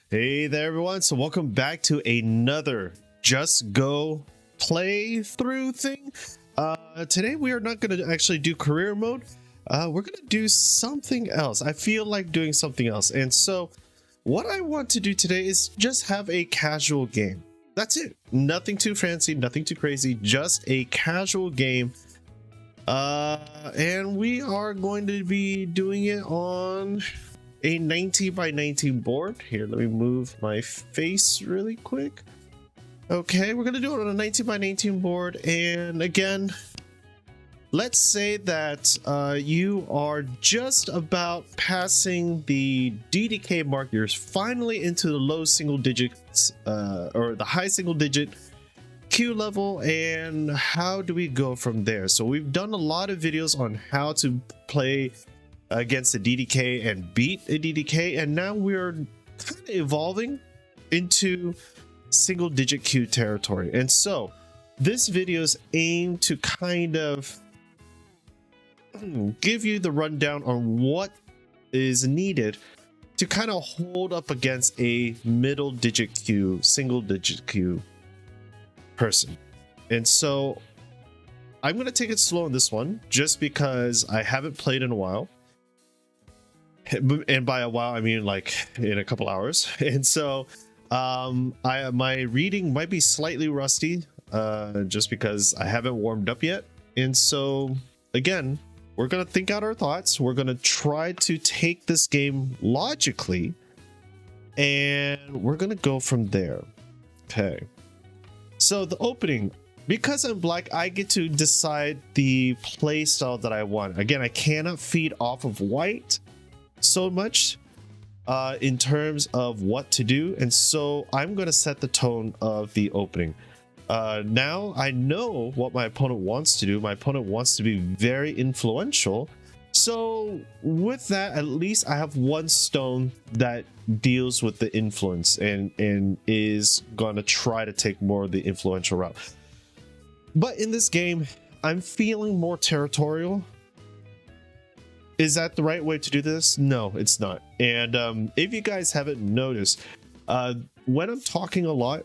Hey there everyone, so welcome back to another Just Go playthrough thing. Today we are not going to actually do career mode. We're going to do something else. I feel like doing something else, and so what I want to do today is just have a casual game. That's it. Nothing too fancy, nothing too crazy, just a casual game. And we are going to be doing it on a 19 by 19 board. Here, let me move my face really quick. Okay, we're gonna do it on a 19 by 19 board, and again, let's say that you are just about passing the DDK mark. You're finally into the low single digits or the high single digit Q level, and how do we go from there? So we've done a lot of videos on how to play against a DDK and beat a DDK, and now we're kind of evolving into single digit Q territory. And so this video is aimed to kind of give you the rundown on what is needed to kind of hold up against a middle digit Q, single digit Q person. And so I'm going to take it slow on this one just because I haven't played in a while. And by a while I mean like in a couple hours, and so my reading might be slightly rusty just because I haven't warmed up yet. And so again, we're gonna think out our thoughts. We're gonna try to take this game logically, and we're gonna go from there. Okay, so the opening, because I'm black, I get to decide the play style that I want. Again, I cannot feed off of white so much in terms of what to do, and so I'm going to set the tone of the opening. Now I know what my opponent wants to do. My opponent wants to be very influential, so with that, at least I have one stone that deals with the influence and is going to try to take more of the influential route. But in this game, I'm feeling more territorial. Is that the right way to do this? No, it's not. And if you guys haven't noticed, when I'm talking a lot,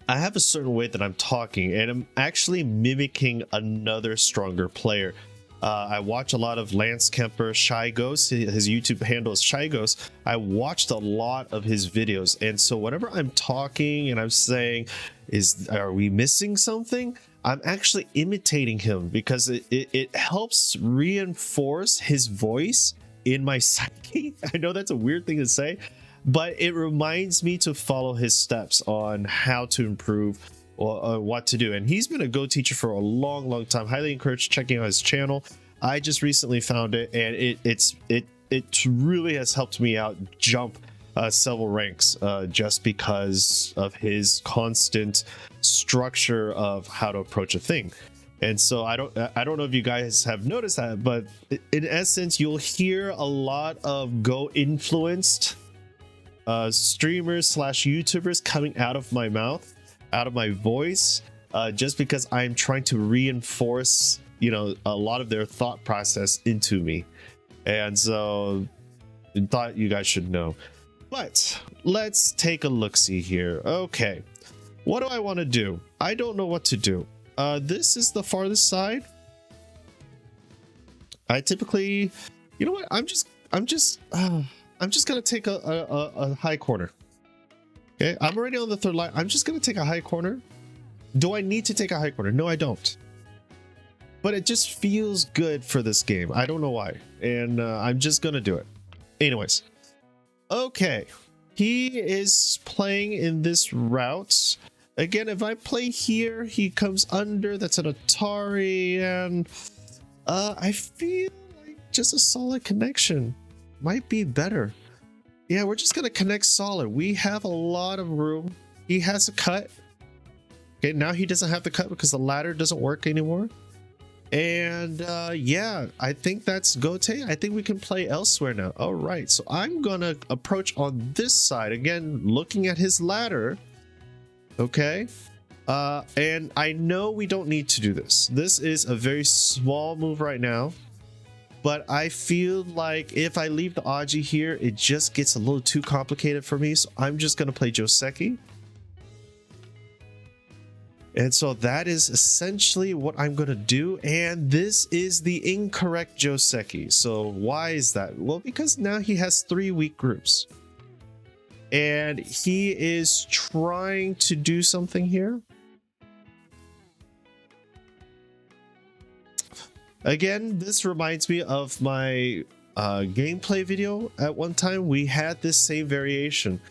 I have a certain way that I'm talking, and I'm actually mimicking another stronger player. I watch a lot of Lance Kemper, Shy Ghost. His YouTube handle is Shy Ghost. I watched a lot of his videos, and so whenever I'm talking and I'm saying, are we missing something? I'm actually imitating him because it helps reinforce his voice in my psyche. I know that's a weird thing to say, but it reminds me to follow his steps on how to improve or what to do. And he's been a Go teacher for a long time. Highly encourage checking out his channel. I just recently found it, and it really has helped me out jump several ranks just because of his constant structure of how to approach a thing. And so I don't know if you guys have noticed that, but in essence, you'll hear a lot of Go influenced streamers slash YouTubers coming out of my mouth, out of my voice, just because I'm trying to reinforce, you know, a lot of their thought process into me. And so I thought you guys should know. But let's take a look-see here. Okay, what do I want to do? I don't know what to do. This is the farthest side. I typically, you know what? I'm just gonna take a high corner. Okay, I'm already on the third line. I'm just gonna take a high corner. Do I need to take a high corner? No, I don't. But it just feels good for this game. I don't know why, and I'm just gonna do it. Anyways. Okay, he is playing in this route. Again, if I play here, he comes under. That's an Atari, and I feel like just a solid connection might be better. Yeah, we're just gonna connect solid. We have a lot of room. He has a cut. Okay, now he doesn't have the cut because the ladder doesn't work anymore. And yeah, I think that's Gote. I think we can play elsewhere now. All right, so I'm gonna approach on this side again, looking at his ladder. Okay, and I know we don't need to do this. This is a very small move right now. But I feel like if I leave the Aji here, it just gets a little too complicated for me. So I'm just going to play Joseki. And so that is essentially what I'm going to do. And this is the incorrect Joseki. So why is that? Well, because now he has 3 weak groups. And he is trying to do something here. Again, this reminds me of my gameplay video at one time. We had this same variation.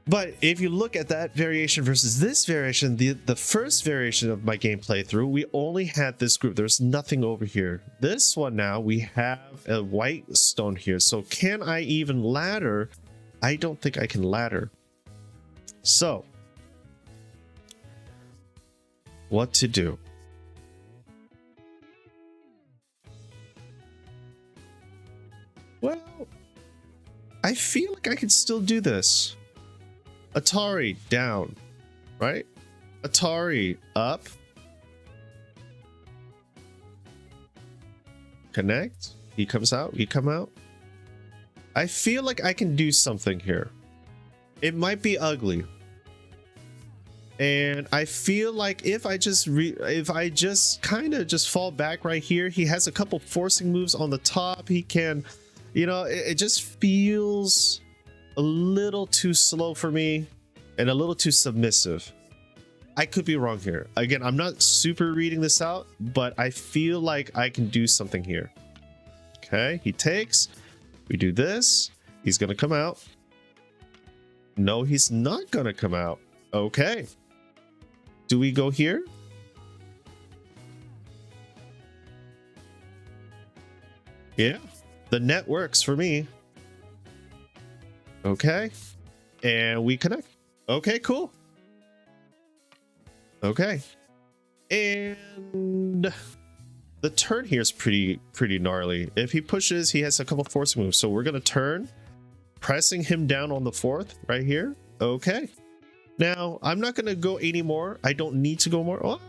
But if you look at that variation versus this variation, the first variation of my game playthrough, we only had this group. There's nothing over here. This one now, we have a white stone here. So can I even ladder? I don't think I can ladder. So, what to do? Well, I feel like I can still do this. Atari down, right? Atari up. Connect. He comes out. We come out. I feel like I can do something here. It might be ugly. And I feel like if I just kind of just fall back right here, he has a couple forcing moves on the top. He can, you know, it just feels a little too slow for me and a little too submissive. I could be wrong here. Again, I'm not super reading this out, but I feel like I can do something here. Okay, he takes. We do this. He's going to come out. No, he's not going to come out. Okay. Do we go here? Yeah, the net works for me. Okay. And we connect. Okay, cool. Okay. And the turn here is pretty gnarly. If he pushes, he has a couple forcing moves. So we're going to turn, pressing him down on the 4th right here. Okay. Now, I'm not going to go any more. I don't need to go more. Oh.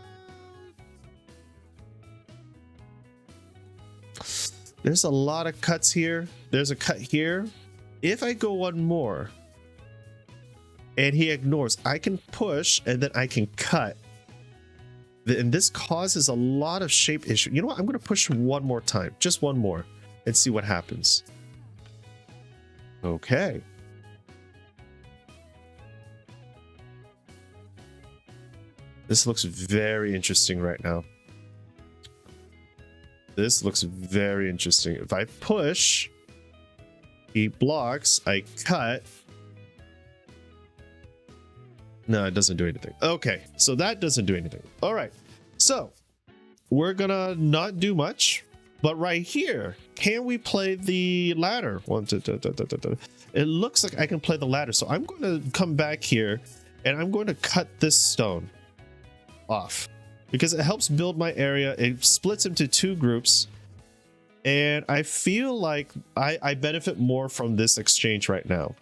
There's a lot of cuts here. There's a cut here. If I go one more and he ignores, I can push and then I can cut. And this causes a lot of shape issue. You know what? I'm going to push one more time. Just one more. And see what happens. Okay. This looks very interesting right now. This looks very interesting. If I push, he blocks, I cut. No, it doesn't do anything. Okay, so that doesn't do anything. All right, so we're gonna not do much, but right here, can we play the ladder? It looks like I can play the ladder, so I'm going to come back here and I'm going to cut this stone off because it helps build my area. It splits into 2 groups, and I feel like I benefit more from this exchange right now.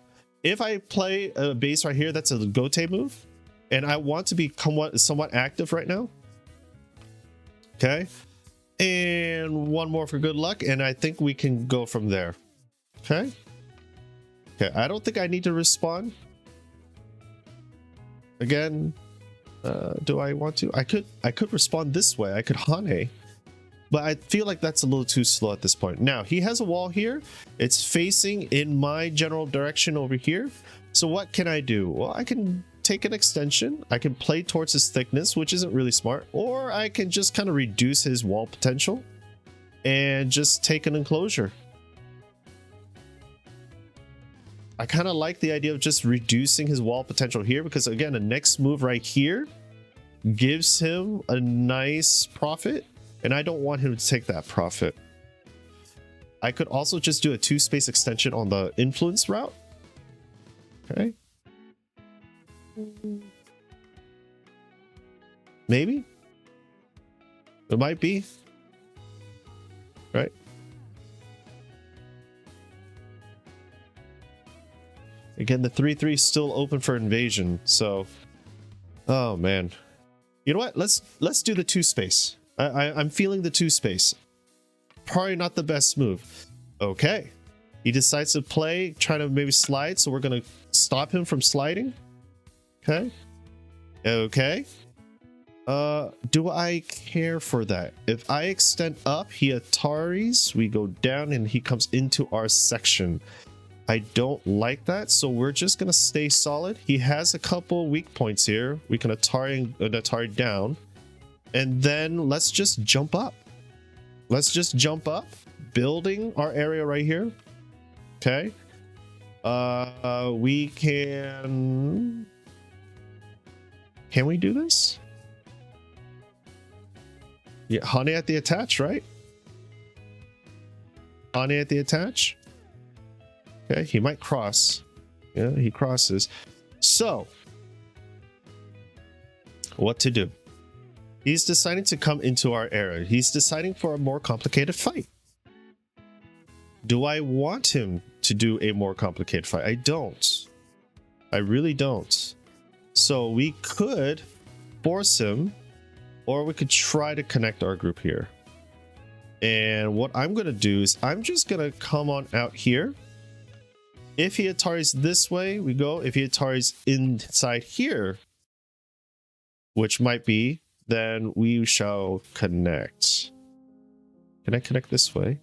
If I play a base right here, that's a Gote move, and I want to be somewhat active right now. Okay, and one more for good luck, and I think we can go from there. Okay. Okay, I don't think I need to respond. Again, do I want to? I could respond this way. I could Hane. But I feel like that's a little too slow at this point. Now, he has a wall here. It's facing in my general direction over here. So what can I do? Well, I can take an extension. I can play towards his thickness, which isn't really smart. Or I can just kind of reduce his wall potential and just take an enclosure. I kind of like the idea of just reducing his wall potential here because, again, the next move right here gives him a nice profit. And I don't want him to take that profit. I could also just do a 2-space extension on the influence route. Okay. Maybe. It might be. Right. Again, the 3/3 is still open for invasion. So, oh man. You know what? Let's do the 2-space. I'm feeling the 2-space. probably not the best move. Okay. He decides to play, trying to maybe slide, so we're going to stop him from sliding. Okay. Okay. Do I care for that? If I extend up, he Ataris, we go down and he comes into our section. I don't like that, so we're just gonna stay solid. He has a couple weak points here. We can Atari down, and then let's just jump up. Let's just jump up, building our area right here. Okay. We can we do this? Yeah, honey at the attach, right? Honey at the attach. Okay, he might cross. Yeah, he crosses. So, what to do? He's deciding to come into our area. He's deciding for a more complicated fight. Do I want him to do a more complicated fight? I don't. I really don't. So we could force him, or we could try to connect our group here. And what I'm going to do is I'm just going to come on out here. If he Ataris this way, we go. If he Ataris inside here, which might be, then we shall connect. Can I connect this way?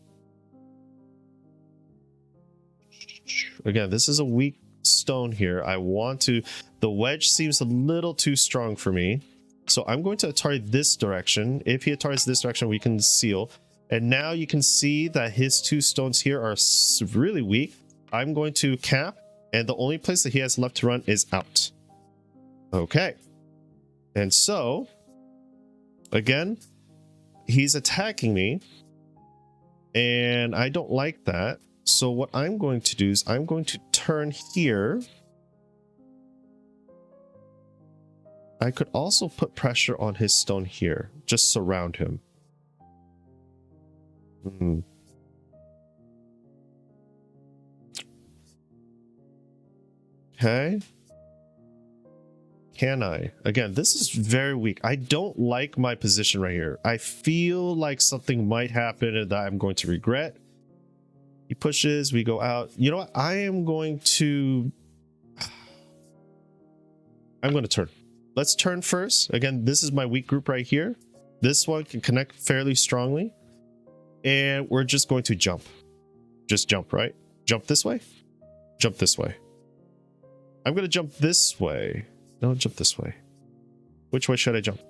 Again, this is a weak stone here. I want to... The wedge seems a little too strong for me. So I'm going to Atari this direction. If he Ataris this direction, we can seal. And now you can see that his two stones here are really weak. I'm going to cap, and the only place that he has left to run is out. Okay. And so, again, he's attacking me, and I don't like that. So what I'm going to do is I'm going to turn here. I could also put pressure on his stone here. Just surround him. Okay. Can I? Again, this is very weak. I don't like my position right here. I feel like something might happen that I'm going to regret. He pushes, we go out. You know what? I'm going to turn. Let's turn first. Again, this is my weak group right here. This one can connect fairly strongly. And we're just going to jump. Just jump, right? Jump this way. Jump this way. I'm going to jump this way. No, jump this way. Which way should I jump?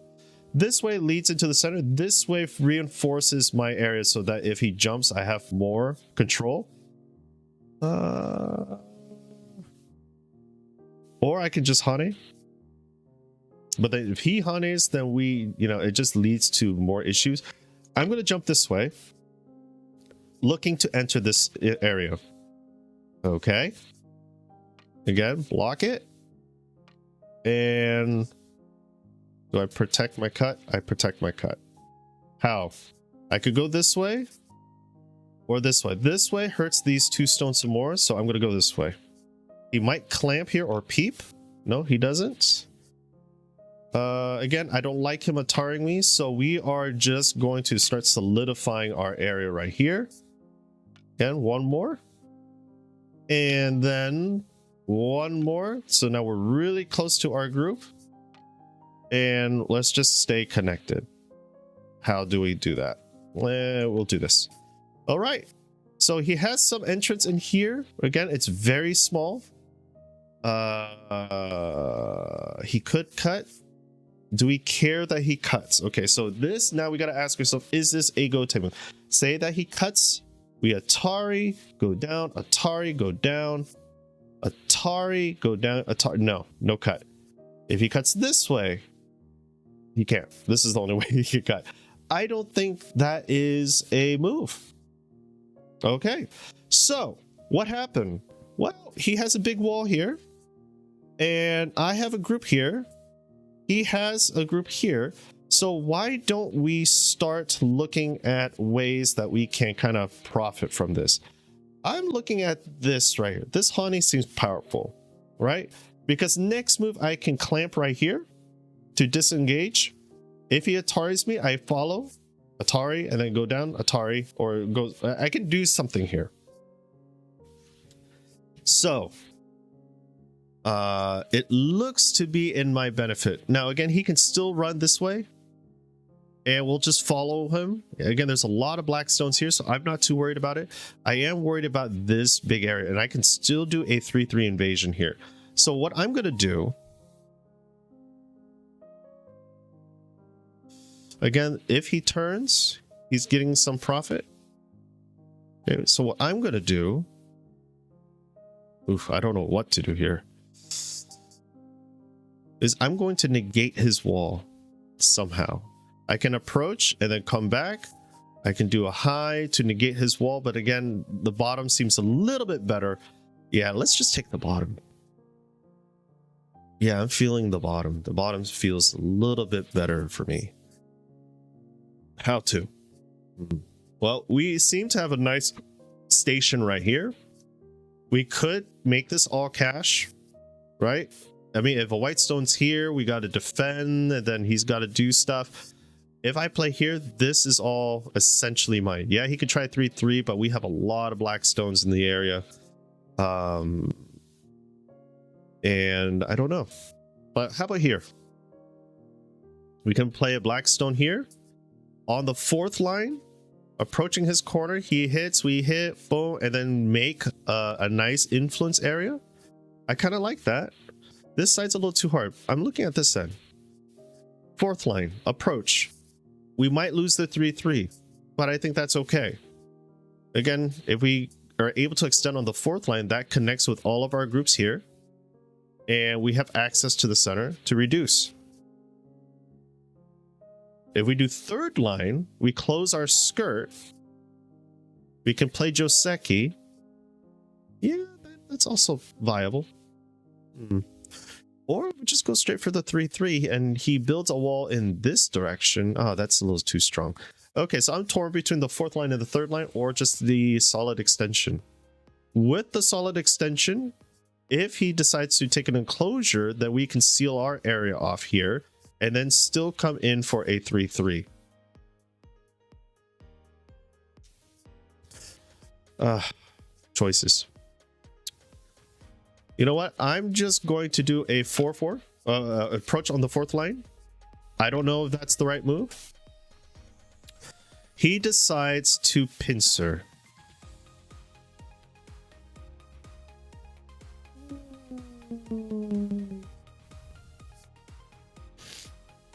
This way leads into the center. This way reinforces my area so that if he jumps, I have more control. Or I can just honey. But then if he honeys, then it just leads to more issues. I'm going to jump this way, looking to enter this area. Okay. Again, block it. And do I protect my cut? I protect my cut. How? I could go this way or this way. This way hurts these two stones some more, so I'm going to go this way. He might clamp here or peep. No, he doesn't. Again, I don't like him Ataring me, so we are just going to start solidifying our area right here. Again, one more. And then one more. So now we're really close to our group. And let's just stay connected. How do we do that? We'll do this. All right. So he has some entrance in here. Again, it's very small. He could cut. Do we care that he cuts? Okay, so this, now we got to ask ourselves, is this a go type move? Say that he cuts, we Atari, go down, Atari, go down, Atari, go down, Atari. No cut. If he cuts this way, he can't. This is the only way he can cut. I don't think that is a move. Okay, so what happened? Well, he has a big wall here, and I have a group here. He has a group here. So why don't we start looking at ways that we can kind of profit from this? I'm looking at this right here. This honey seems powerful, right? Because next move, I can clamp right here to disengage. If he Ataris me, I follow. Atari, and then go down Atari, or go. I can do something here. So, it looks to be in my benefit. Now, again, he can still run this way, and we'll just follow him. Again, there's a lot of black stones here, so I'm not too worried about it. I am worried about this big area, and I can still do a 3-3 invasion here. So what I'm going to do, again, if he turns, he's getting some profit. Okay, so what I'm going to do, I don't know what to do here, is I'm going to negate his wall somehow. I can approach and then come back. I can do a high to negate his wall, but again, the bottom seems a little bit better. Yeah, let's just take the bottom. Yeah, I'm feeling the bottom. The bottom feels a little bit better for me. How to? Well, we seem to have a nice station right here. We could make this all cash, right? I mean, if a white stone's here, we got to defend, and then he's got to do stuff. If I play here, this is all essentially mine. Yeah, he could try 3-3, but we have a lot of black stones in the area. And I don't know. But how about here? We can play a black stone here. On the 4th line, approaching his corner, he hits, we hit, boom, and then make a nice influence area. I kind of like that. This side's a little too hard. I'm looking at this end. 4th line, approach. We might lose the 3-3, but I think that's okay. Again, if we are able to extend on the 4th line, that connects with all of our groups here. And we have access to the center to reduce. If we do 3rd line, we close our skirt. We can play Joseki. Yeah, that's also viable. Or we just go straight for the 3-3 and he builds a wall in this direction. Oh, that's a little too strong. Okay, so I'm torn between the 4th line and the 3rd line, or just the solid extension. With the solid extension, if he decides to take an enclosure, then we can seal our area off here and then still come in for a 3-3. Choices. You know what? I'm just going to do a 4-4 approach on the 4th line. I don't know if that's the right move. He decides to pincer.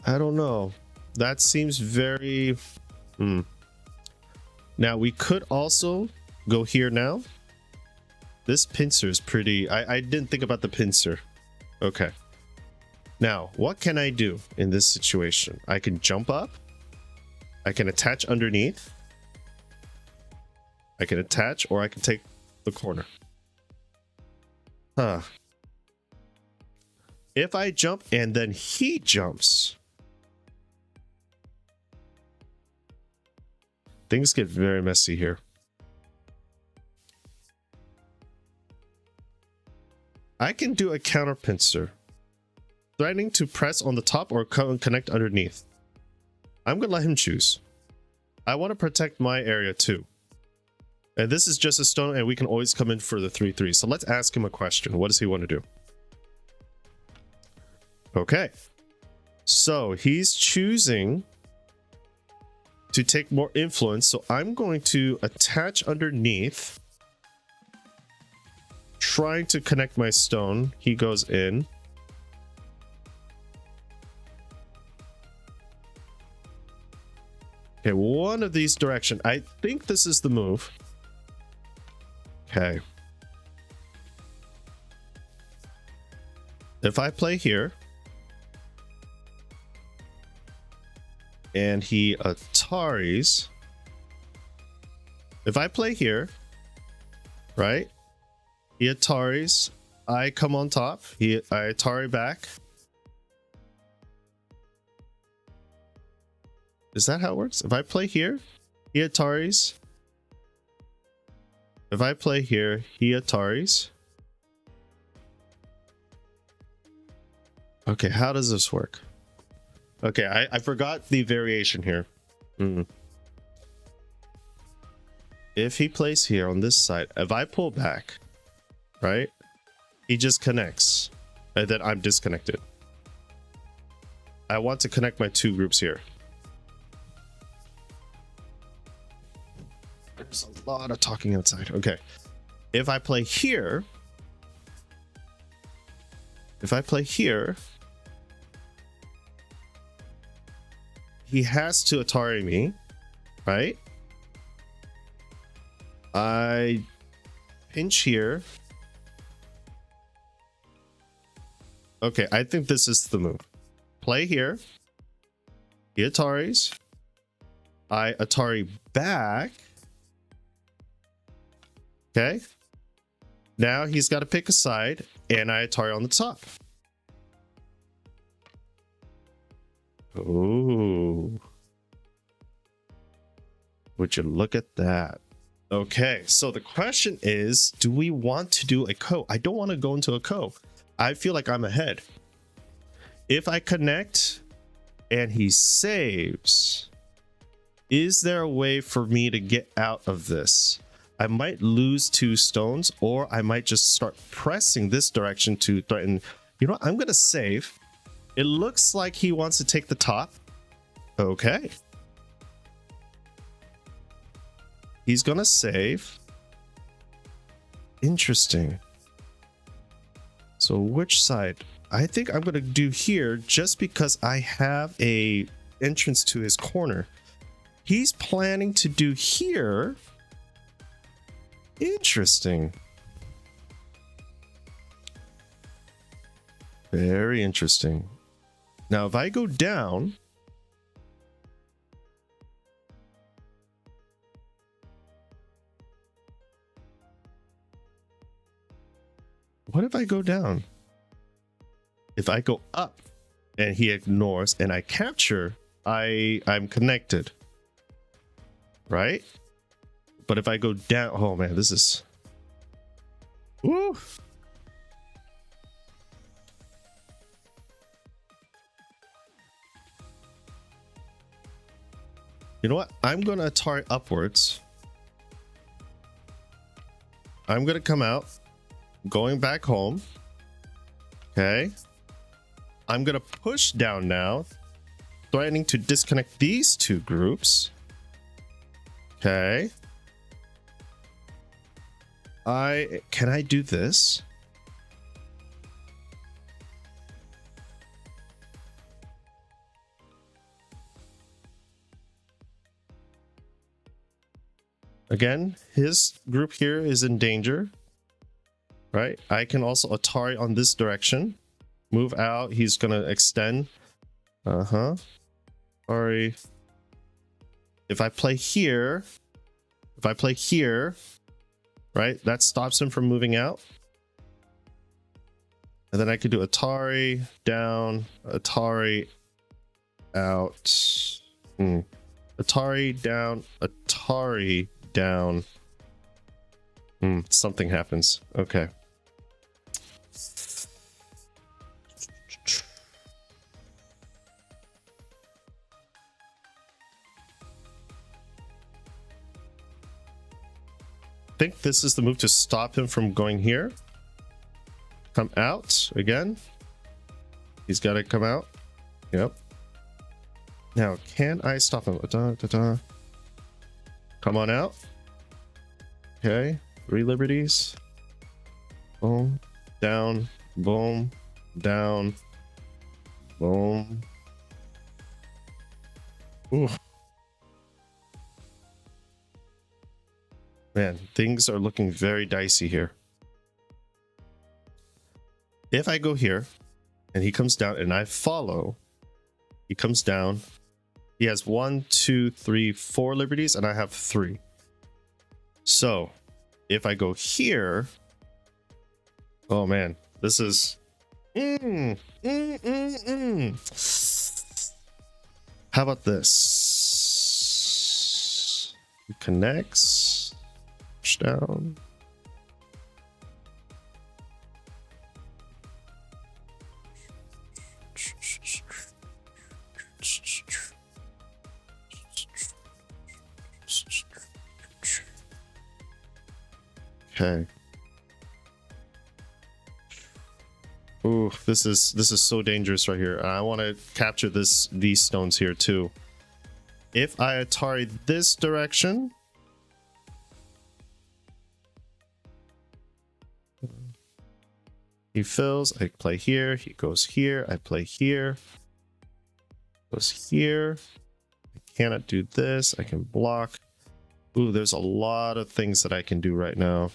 I don't know. That seems very... Now, we could also go here now. This pincer is pretty... I didn't think about the pincer. Okay. Now, what can I do in this situation? I can jump up. I can attach underneath. I can attach, or I can take the corner. If I jump and then he jumps, things get very messy here. I can do a counter pincer, threatening to press on the top or connect underneath. I'm gonna let him choose. I want to protect my area too. And this is just a stone, and we can always come in for the 3-3. So let's ask him a question. What does he want to do? Okay. So he's choosing to take more influence. So I'm going to attach underneath, trying to connect my stone. He goes in. Okay, one of these direction. I think this is the move. Okay. If I play here and he Ataris, if I play here, right? He Ataris, I come on top. I Atari back. Is that how it works? If I play here, he Ataris. If I play here, he Ataris. Okay, how does this work? Okay, I forgot the variation here. if he plays here on this side, if I pull back, right, he just connects, and then I'm disconnected. I want to connect my two groups here. There's a lot of talking outside. Okay. If I play here, he has to Atari me, right? I pinch here. Okay, I think this is the move. Play here. He Ataris. I Atari back. Okay. Now he's got to pick a side, and I Atari on the top. Oh. Would you look at that? Okay, so the question is, do we want to do a co? I don't want to go into a co. I feel like I'm ahead. If I connect and he saves, is there a way for me to get out of this? I might lose 2 stones, or I might just start pressing this direction to threaten. You know what? I'm going to save. It looks like he wants to take the top. Okay. He's going to save. Interesting. So which side? I think I'm going to do here just because I have a entrance to his corner. He's planning to do here. Interesting. Very interesting. Now, if I go down, what if I go down? If I go up and he ignores and I capture, I'm connected. Right? But if I go down, oh man, this is... Woo! You know what? I'm going to Atari upwards. I'm going to come out. Going back home. Okay. I'm going to push down now. Threatening to disconnect these 2 groups. Okay. Can I do this? Again, his group here is in danger. Right? I can also Atari on this direction. Move out. He's gonna extend. Sorry. If I play here, right, that stops him from moving out. And then I could do Atari down, Atari out, Atari down, Atari down. Something happens. Okay. I think this is the move to stop him from going here. Come out again. He's got to come out. Yep. Now, can I stop him? Come on out. Okay. 3 liberties. Boom. Down. Boom. Down. Boom. Ooh. Man, things are looking very dicey here. If I go here and he comes down and I follow, he comes down. He has 1, 2, 3, 4 liberties and I have 3. So if I go here, oh man, this is How about this? He connects. Push down. Okay. Ooh, this is so dangerous right here. I want to capture these stones here too. If I Atari this direction, he fills, I play here, he goes here, I play here, goes here. I cannot do this, I can block. Ooh, there's a lot of things that I can do right now.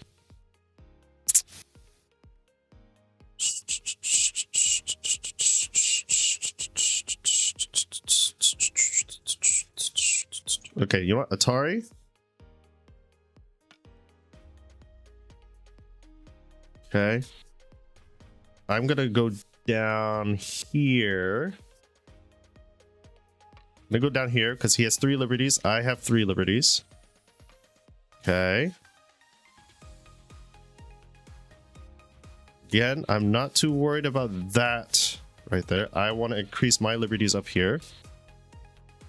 Okay, you want Atari? Okay. I'm gonna go down here. I'm gonna go down here because he has 3 liberties. I have 3 liberties. Okay. Again, I'm not too worried about that right there. I want to increase my liberties up here.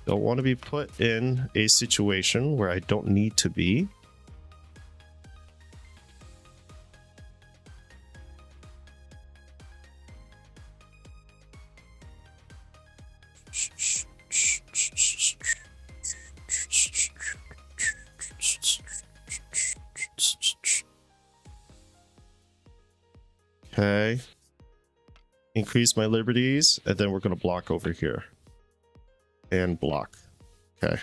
Don't want to be put in a situation where I don't need to be. Okay. Increase my liberties, and then we're going to block over here. And block. Okay.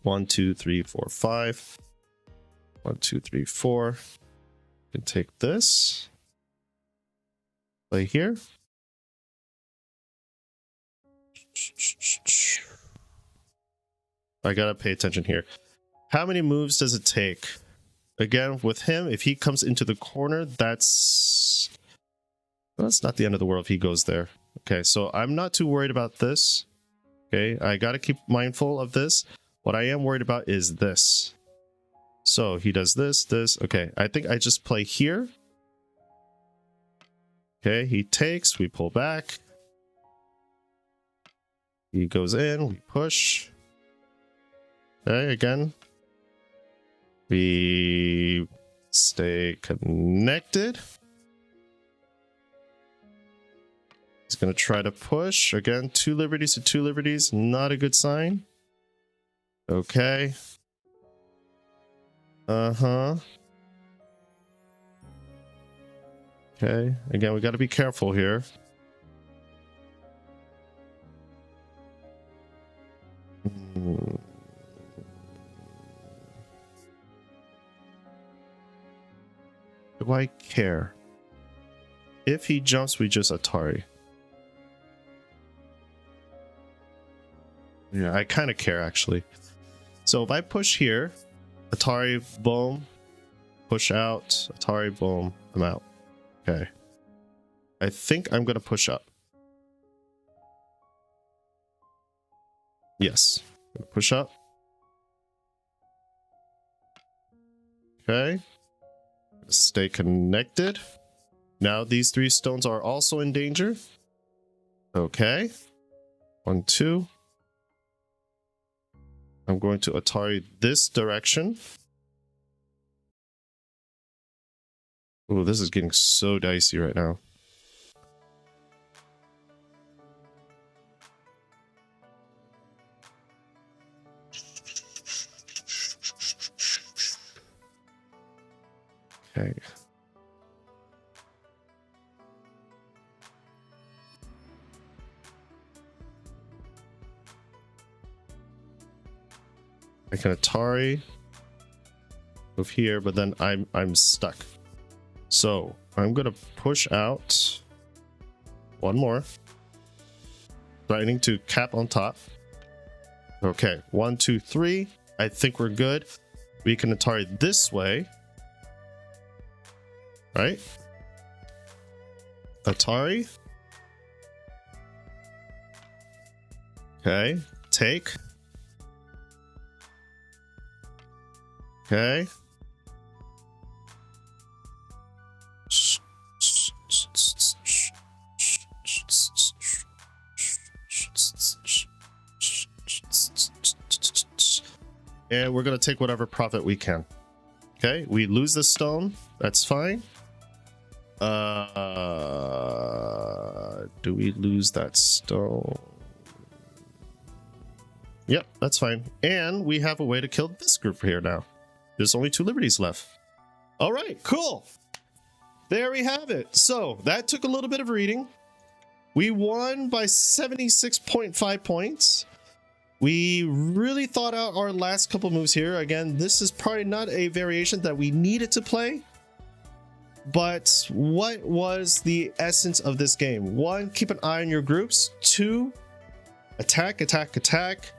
1, 2, 3, 4, 5. 1, 2, 3, 4. You can take this. Play here. I gotta pay attention here. How many moves does it take? Again, with him, if he comes into the corner, that's not the end of the world if he goes there. Okay, so I'm not too worried about this. Okay, I gotta keep mindful of this. What I am worried about is this. So he does this. Okay, I think I just play here. Okay, he takes, we pull back. He goes in, we push. Okay, again. We stay connected. He's going to try to push. Again, 2 liberties to 2 liberties. Not a good sign. Okay. Uh-huh. Okay. Again, we got to be careful here. Do I care? If he jumps, we just Atari. Yeah, I kind of care actually. So if I push here, Atari, boom, push out, Atari, boom, I'm out. Okay. I think I'm going to push up. Yes. Push up. Okay. Stay connected. Now these 3 stones are also in danger. Okay. 1, 2. I'm going to Atari this direction. Oh, this is getting so dicey right now. Okay. I can Atari move here, but then I'm stuck. So I'm gonna push out 1 more, threatening to cap on top. Okay, 1, 2, 3. I think we're good. We can Atari this way, right? Atari. Okay, take. Okay. And we're going to take whatever profit we can. Okay, we lose the stone. That's fine. Do we lose that stone? Yep, that's fine. And we have a way to kill this group here now. There's only 2 liberties left. All right, cool. There we have it. So that took a little bit of reading. We won by 76.5 points. We really thought out our last couple moves here. Again, this is probably not a variation that we needed to play. But what was the essence of this game? 1, keep an eye on your groups. 2, attack, attack, attack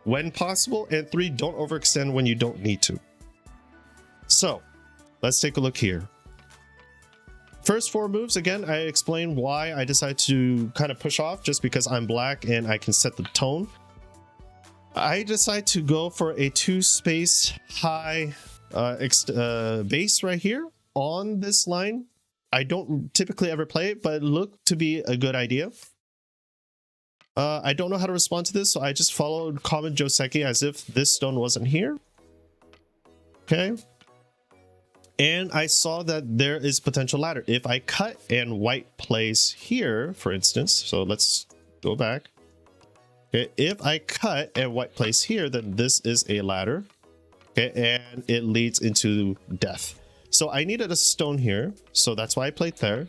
when possible. And 3, don't overextend when you don't need to. So let's take a look here. First 4 moves, again, I explained why I decided to kind of push off, just because I'm black and I can set the tone. I decide to go for a 2 space high base right here on this line. I don't typically ever play it, but it looked to be a good idea. I don't know how to respond to this, so I just followed common Joseki as if this stone wasn't here. Okay. And I saw that there is potential ladder. If I cut and white plays here, for instance, so let's go back. Okay, if I cut and white plays here, then this is a ladder. Okay, and it leads into death. So I needed a stone here, so that's why I played there.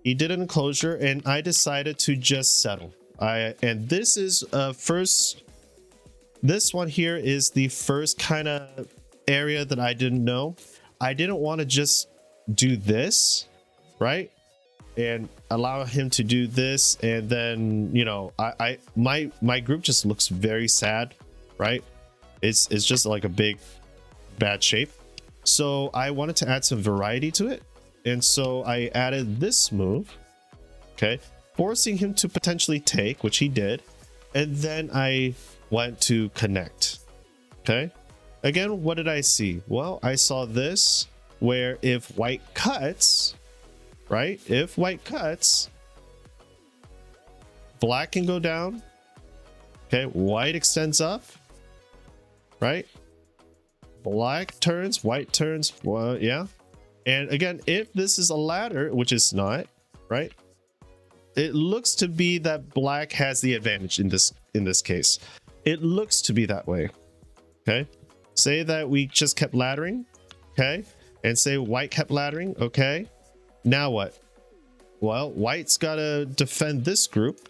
He did an enclosure, and I decided to just settle. And this is first. This one here is the first kind of area that I didn't know. I didn't want to just do this, right? And allow him to do this, and then, you know, my group just looks very sad, right? It's just like a big bad shape. So I wanted to add some variety to it, and so I added this move, okay, forcing him to potentially take, which he did, and then I went to connect. Okay, again, what did I see? Well, I saw this, where if white cuts, right, if white cuts, black can go down. Okay, white extends up, right? Black turns, white turns. Well, yeah. And again, if this is a ladder, which is not, right, it looks to be that black has the advantage in this case. It looks to be that way. Okay, say that we just kept laddering, okay, and say white kept laddering. Okay, now what? Well, white's gotta defend this group.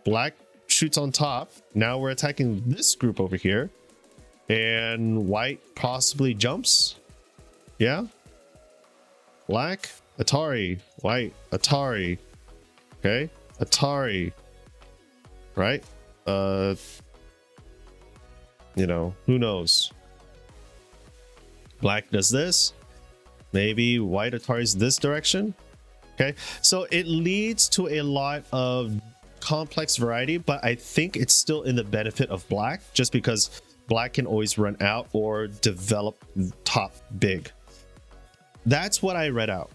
Black shoots on top. Now we're attacking this group over here, and white possibly jumps. Yeah, black, Atari, white, Atari. Okay, Atari, right? You know, who knows? Black does this, maybe white Atari's this direction. Okay, so it leads to a lot of complex variety, but I think it's still in the benefit of black, just because black can always run out or develop top big. That's what I read out.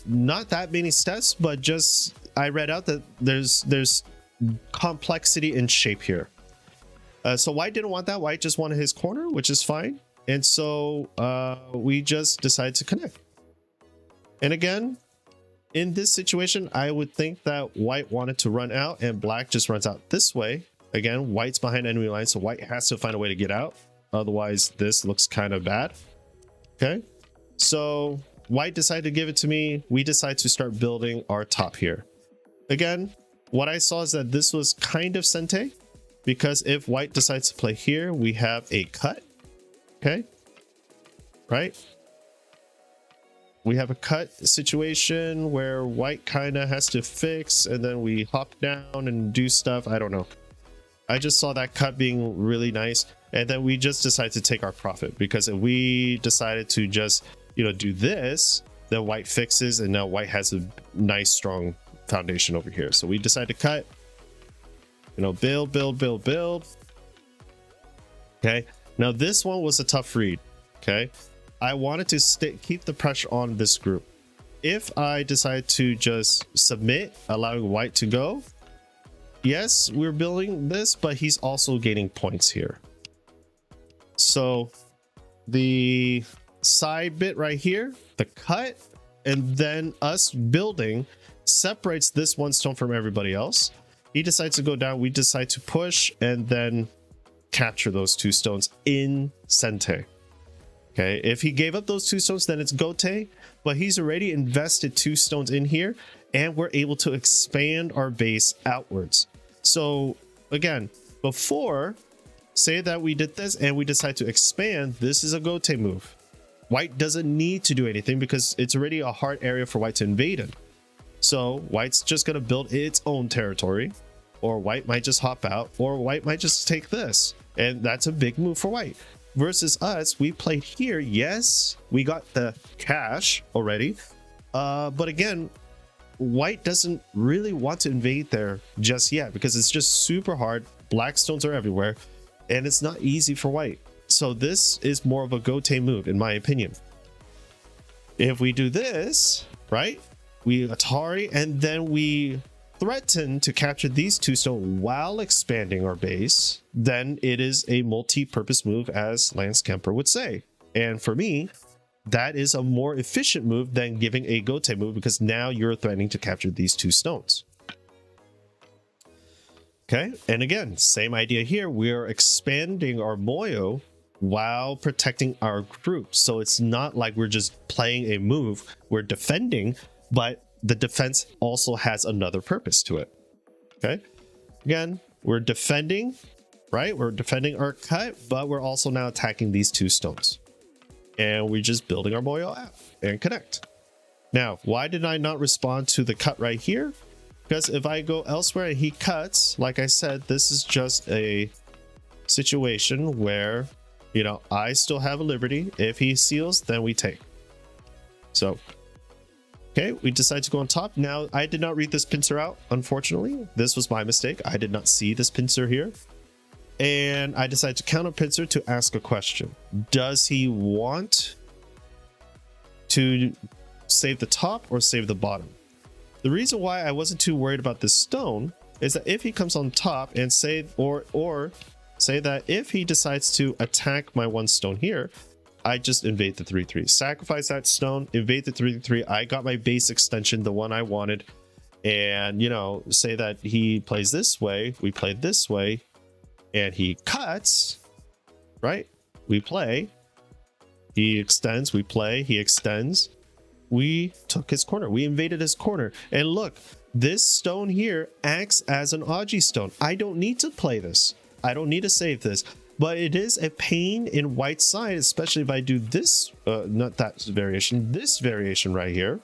Not that many steps, but just I read out that there's complexity in shape here. So white didn't want that. White just wanted his corner, which is fine. And so we just decided to connect. And again, in this situation, I would think that white wanted to run out and black just runs out this way. Again, white's behind enemy line, so white has to find a way to get out. Otherwise, this looks kind of bad. Okay, so white decided to give it to me. We decided to start building our top here. Again, what I saw is that this was kind of Sente, because if white decides to play here, we have a cut. Okay, right? We have a cut situation where white kind of has to fix, and then we hop down and do stuff. I don't know. I just saw that cut being really nice, and then we just decided to take our profit, because if we decided to just, you know, do this, then white fixes, and now white has a nice strong foundation over here. So we decided to cut, you know, build. Okay, now this one was a tough read. Okay, I wanted to keep the pressure on this group. If I decide to just submit, allowing white to go, yes, we're building this, but he's also gaining points here. So the side bit right here, the cut, and then us building separates this one stone from everybody else. He decides to go down, we decide to push, and then capture those 2 stones in Sente. Okay, if he gave up those 2 stones, then it's Gote, but he's already invested 2 stones in here, and we're able to expand our base outwards. So again, before, say that we did this and we decide to expand, this is a Gote move. White doesn't need to do anything because it's already a hard area for white to invade in. So white's just going to build its own territory, or white might just hop out, or white might just take this. And that's a big move for white. Versus us, we played here. Yes, we got the cash already. But again, white doesn't really want to invade there just yet because it's just super hard. Black stones are everywhere and it's not easy for white. So this is more of a Gote move in my opinion. If we do this, right, we Atari and then we threaten to capture these 2 stones while expanding our base, then it is a multi-purpose move, as Lance Kemper would say. And for me, that is a more efficient move than giving a Gote move because now you're threatening to capture these 2 stones. Okay, and again, same idea here. We are expanding our Moyo while protecting our group. So it's not like we're just playing a move, we're defending, but the defense also has another purpose to it. Okay, again, we're defending, right? We're defending our cut, but we're also now attacking these 2 stones. And we're just building our Moyo out and connect. Now, why did I not respond to the cut right here? Because if I go elsewhere and he cuts, like I said, this is just a situation where, you know, I still have a liberty. If he seals, then we take. So, okay, we decide to go on top. Now, I did not read this pincer out, unfortunately. This was my mistake. I did not see this pincer here. And I decided to counter pincer to ask a question. Does he want to save the top or save the bottom? The reason why I wasn't too worried about this stone is that if he comes on top and say, or say that if he decides to attack my 1 stone here, I just invade the 3-3, sacrifice that stone, invade the 3-3. I got my base extension, the one I wanted. And, you know, say that he plays this way, we play this way, and he cuts, right? We play, he extends, we play, he extends. We took his corner, we invaded his corner. And look, this stone here acts as an Aji stone. I don't need to play this. I don't need to save this. But it is a pain in white's side, especially if I do this, not that variation, this variation right here.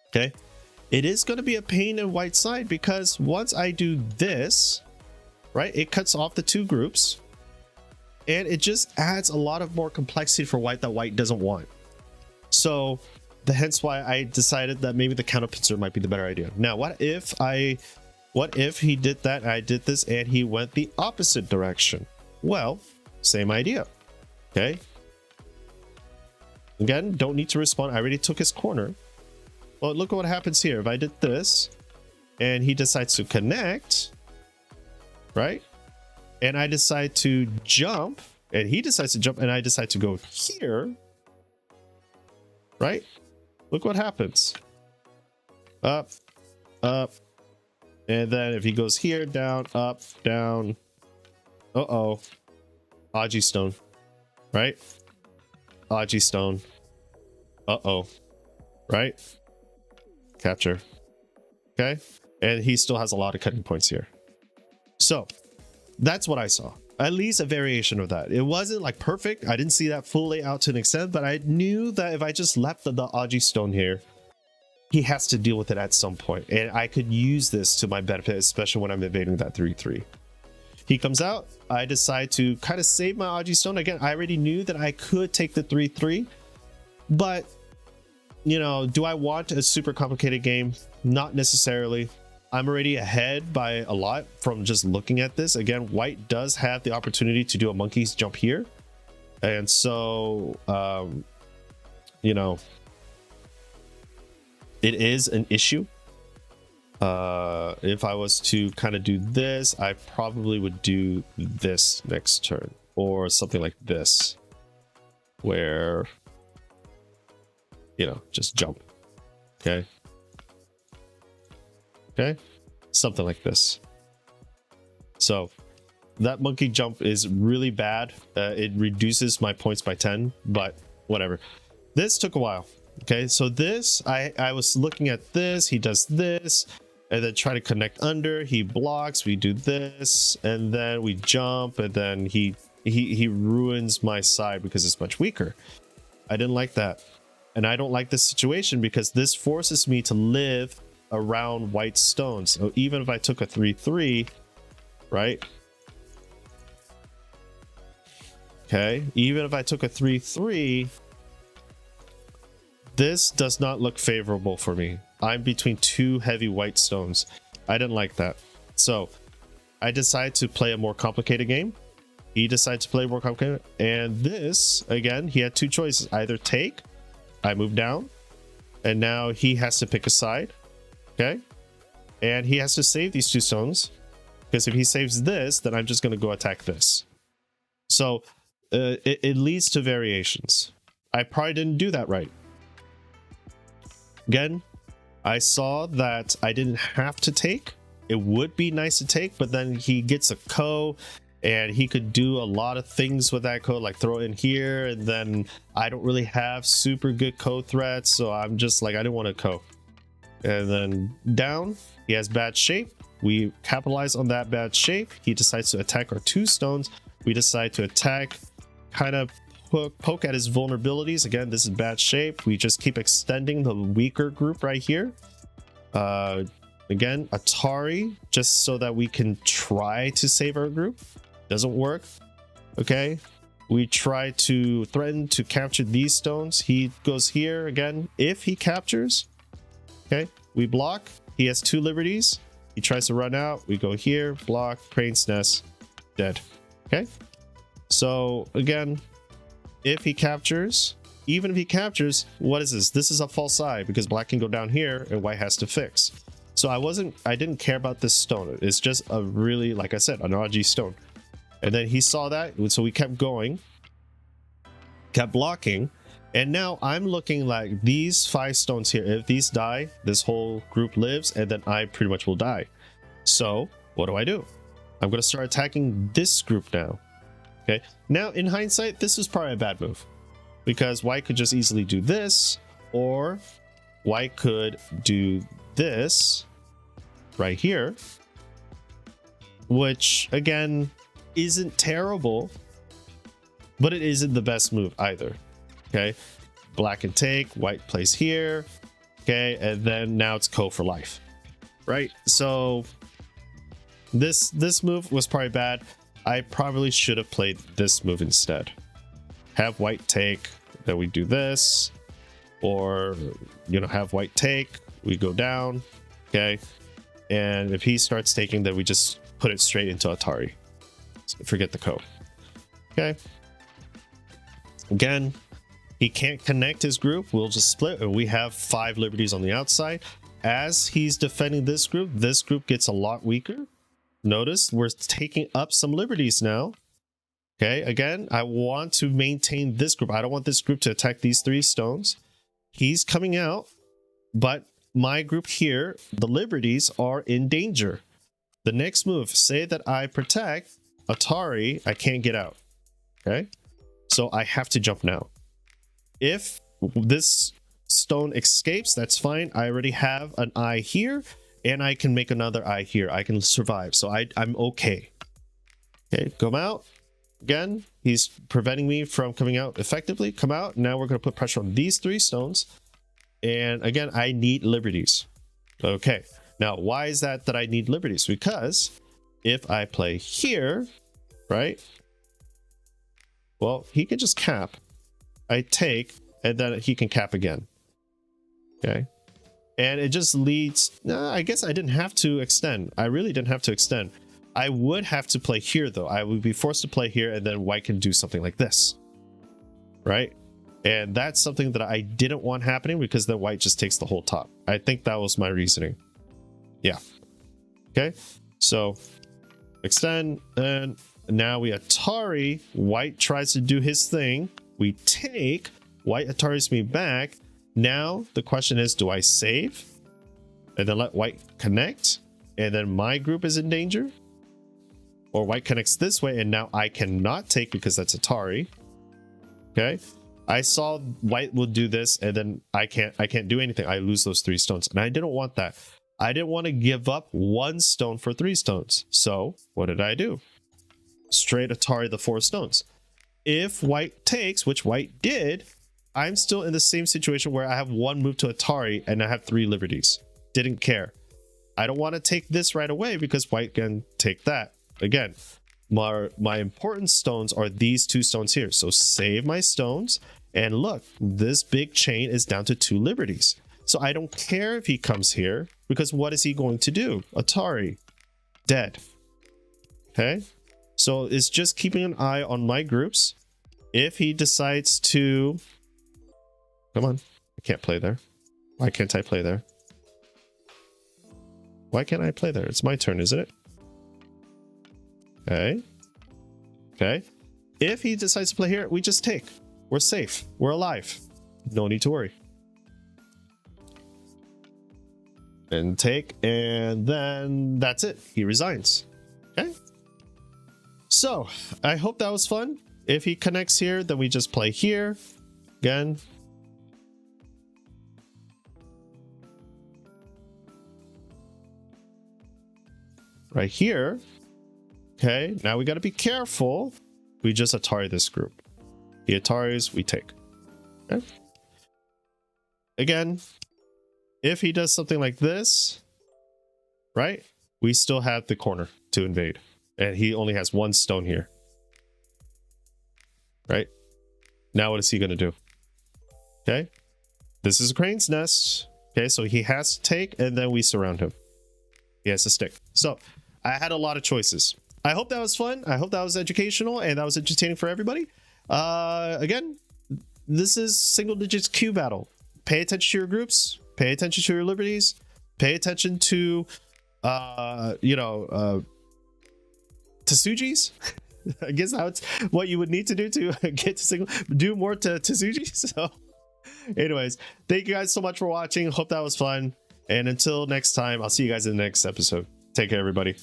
Okay, it is going to be a pain in white's side because once I do this, right, it cuts off the 2 groups and it just adds a lot of more complexity for white that white doesn't want. So hence why I decided that maybe the counter pincer might be the better idea. Now, what if he did that, I did this, and he went the opposite direction? Well, same idea. Okay. Again, don't need to respond. I already took his corner. Well, look at what happens here. If I did this, and he decides to connect, right? And I decide to jump, and he decides to jump, and I decide to go here, right? Look what happens. Up, up, and then if he goes here, down, up, down. Uh-oh. Aji stone, right? Aji stone. Uh-oh. Right? Capture. Okay? And he still has a lot of cutting points here. So, that's what I saw. At least a variation of that. It wasn't like perfect. I didn't see that fully out to an extent, but I knew that if I just left the Aji stone here, he has to deal with it at some point. And I could use this to my benefit, especially when I'm invading that 3-3. He comes out. I decide to kind of save my Aji stone. Again, I already knew that I could take the 3-3, but you know, do I want a super complicated game? Not necessarily. I'm already ahead by a lot from just looking at this. Again, white does have the opportunity to do a monkey's jump here. And so, you know, it is an issue. If I was to kind of do this, I probably would do this next turn or something like this. where, you know, just jump. Okay. Okay. Something like this. So that monkey jump is really bad. It reduces my points by 10, but whatever. This took a while. Okay, so this, I was looking at this. He does this, and then try to connect under. He blocks. We do this, and then we jump, and then he ruins my side because it's much weaker. I didn't like that, and I don't like this situation because this forces me to live around white stones. So even if I took a 3-3, right? Okay, even if I took a 3-3, this does not look favorable for me. I'm between two heavy white stones. I didn't like that. So I decided to play a more complicated game. He decided to play more complicated. And this, again, he had two choices. Either take, I move down, and now he has to pick a side. Okay. And he has to save these two stones. Because if he saves this, then I'm just going to go attack this. So it leads to variations. I probably didn't do that right. Again, I saw that I didn't have to take. It would be nice to take, but then he gets a co, and he could do a lot of things with that co, like throw it in here, and then I don't really have super good co threats, so I'm just like, I didn't want to co. And then down, he has bad shape. We capitalize on that bad shape. He decides to attack our two stones. We decide to attack, kind of poke at his vulnerabilities. Again, this is bad shape. We just keep extending the weaker group right here. Again, Atari, just so that we can try to save our group. Doesn't work. Okay, we try to threaten to capture these stones. He goes here again. If he captures, okay, we block. He has two liberties. He tries to run out. We go here, block, crane's nest, dead. Okay, so again, if he captures, even if he captures, what is this? This is a false side because black can go down here and white has to fix. So I didn't care about this stone. It's just a really, like I said, an RG stone. And then he saw that, so we kept going, kept blocking, and now I'm looking like these 5 stones here. If these die, this whole group lives, and then I pretty much will die. So what do? I'm going to start attacking this group now. Okay, now in hindsight, this is probably a bad move because white could just easily do this, or white could do this right here, which again isn't terrible, but it isn't the best move either. Okay, black can take, white plays here. Okay, and then now it's co for life, right? So this move was probably bad. I probably should have played this move instead. Have white take, then we do this, or you know, have white take, we go down. Okay, and if he starts taking, then we just put it straight into Atari. Forget the co. Okay, again, he can't connect his group. We'll just split, and we have 5 liberties on the outside. As he's defending this group gets a lot weaker. Notice we're taking up some liberties now. Okay, again, I want to maintain this group. I don't want this group to attack these 3 stones. He's coming out, but my group here, the liberties are in danger. The next move, say that I protect Atari, I can't get out. Okay, so I have to jump now. If this stone escapes, that's fine. I already have an eye here, and I can make another eye here. I can survive, so I'm okay. Okay, come out. Again, he's preventing me from coming out effectively. Come out. Now we're going to put pressure on these 3 stones. And again, I need liberties. Okay, now why is that I need liberties? Because if I play here, right? Well, he can just cap. I take, and then he can cap again. Okay. And it just leads, I guess I didn't have to extend. I really didn't have to extend. I would have to play here though. I would be forced to play here, and then white can do something like this. Right? And that's something that I didn't want happening because then white just takes the whole top. I think that was my reasoning. Yeah. Okay. So extend, and now we Atari. White tries to do his thing. We take, white Ataris me back. Now the question is, do I save and then let white connect and then my group is in danger? Or white connects this way and now I cannot take because that's Atari. Okay, I saw white will do this and then I can't do anything. I lose those 3 stones and I didn't want that. I didn't want to give up 1 stone for 3 stones. So what did I do? Straight Atari the 4 stones. If white takes, which white did, I'm still in the same situation where I have 1 move to Atari and I have 3 liberties. Didn't care. I don't want to take this right away because white can take that. Again, my important stones are these 2 stones here. So save my stones. And look, this big chain is down to 2 liberties. So I don't care if he comes here because what is he going to do? Atari. Dead. Okay. So it's just keeping an eye on my groups. If he decides to... Come on. I can't play there. Why can't I play there? Why can't I play there? It's my turn, isn't it? Okay. Okay. If he decides to play here, we just take. We're safe. We're alive. No need to worry. And take, and then that's it. He resigns. Okay. So I hope that was fun. If he connects here, then we just play here. Again. Right here. Okay, now we got to be careful. We just Atari this group. The Ataris we take. Okay. Again, if he does something like this, right? We still have the corner to invade. And he only has 1 stone here. Right? Now what is he going to do? Okay. This is a crane's nest. Okay, so he has to take and then we surround him. He has to stick. So I had a lot of choices. I hope that was fun. I hope that was educational and that was entertaining for everybody. Again, this is single digits Q battle. Pay attention to your groups. Pay attention to your liberties. Pay attention to, Tsujis. I guess that's what you would need to do to get to single. Do more to Tsuji. So, anyways, thank you guys so much for watching. Hope that was fun. And until next time, I'll see you guys in the next episode. Take care, everybody.